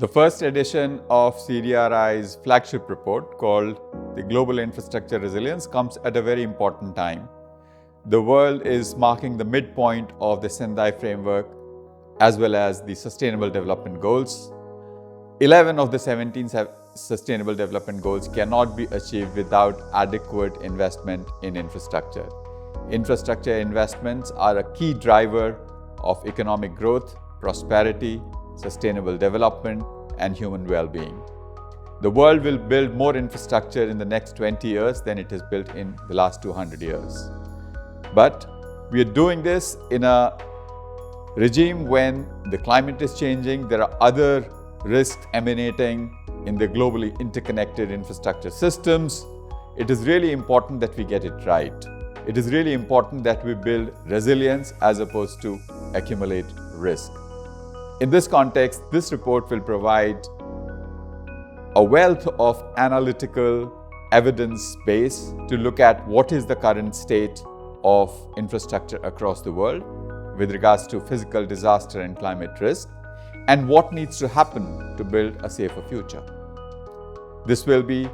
The first edition of CDRI's flagship report, called the Global Infrastructure Resilience, comes at a very important time. The world is marking the midpoint of the Sendai framework as well as the Sustainable Development Goals. 11 of the 17 Sustainable Development Goals cannot be achieved without adequate investment in infrastructure. Infrastructure investments are a key driver of economic growth, prosperity, sustainable development, and human well-being. The world will build more infrastructure in the next 20 years than it has built in the last 200 years. But we are doing this in a regime when the climate is changing. There are other risks emanating in the globally interconnected infrastructure systems. It is really important that we get it right. It is really important that we build resilience as opposed to accumulate risk. In this context, this report will provide a wealth of analytical evidence base to look at what is the current state of infrastructure across the world with regards to physical disaster and climate risk, and what needs to happen to build a safer future. This will be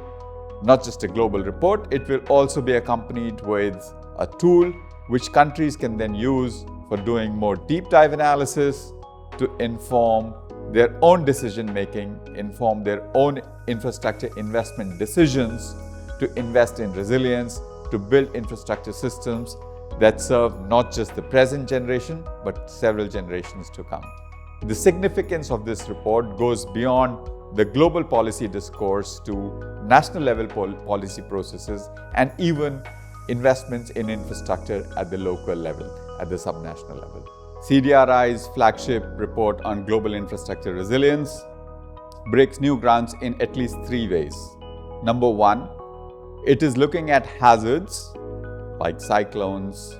not just a global report, it will also be accompanied with a tool which countries can then use for doing more deep dive analysis to inform their own decision making, inform their own infrastructure investment decisions, to invest in resilience, to build infrastructure systems that serve not just the present generation, but several generations to come. The significance of this report goes beyond the global policy discourse to national level policy processes and even investments in infrastructure at the local level, at the subnational level. CDRI's flagship report on global infrastructure resilience breaks new grounds in at least 3 ways. Number one, it is looking at hazards like cyclones,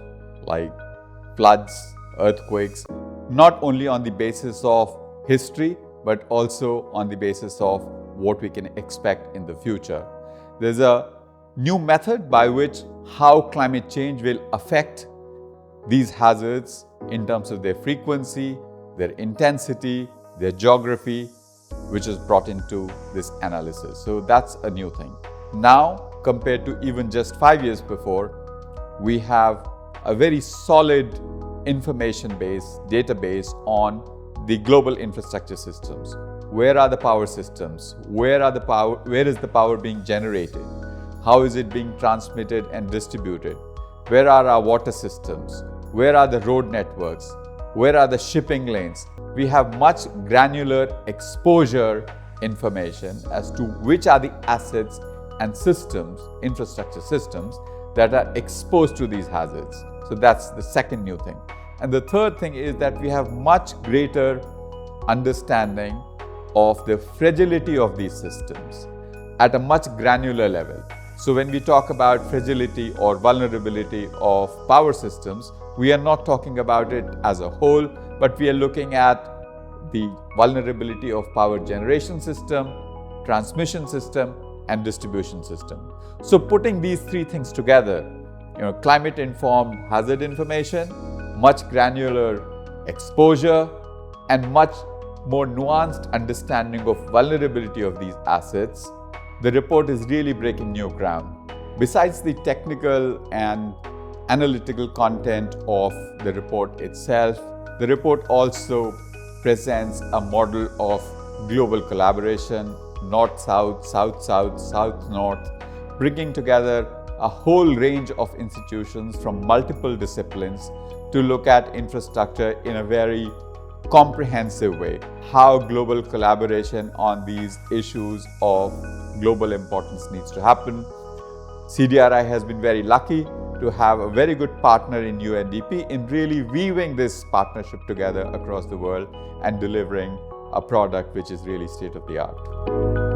like floods, earthquakes, not only on the basis of history, but also on the basis of what we can expect in the future. There's a new method by which how climate change will affect these hazards in terms of their frequency, their intensity, their geography, which is brought into this analysis. So that's a new thing. Now, compared to even just 5 years before, we have a very solid information base, database on the global infrastructure systems. Where are the power systems? Where is the power being generated? How is it being transmitted and distributed? Where are our water systems? Where are the road networks? Where are the shipping lanes? We have much granular exposure information as to which are the assets and systems, infrastructure systems, that are exposed to these hazards. So that's the second new thing. And the third thing is that we have much greater understanding of the fragility of these systems at a much granular level. So when we talk about fragility or vulnerability of power systems, we are not talking about it as a whole, but we are looking at the vulnerability of power generation system, transmission system, and distribution system. So putting these 3 things together, climate-informed hazard information, much granular exposure, and much more nuanced understanding of vulnerability of these assets, the report is really breaking new ground. Besides the technical and analytical content of the report itself, the report also presents a model of global collaboration, North-South, South-South, South-North, bringing together a whole range of institutions from multiple disciplines to look at infrastructure in a very comprehensive way. How global collaboration on these issues of global importance needs to happen. CDRI has been very lucky to have a very good partner in UNDP in really weaving this partnership together across the world and delivering a product which is really state of the art.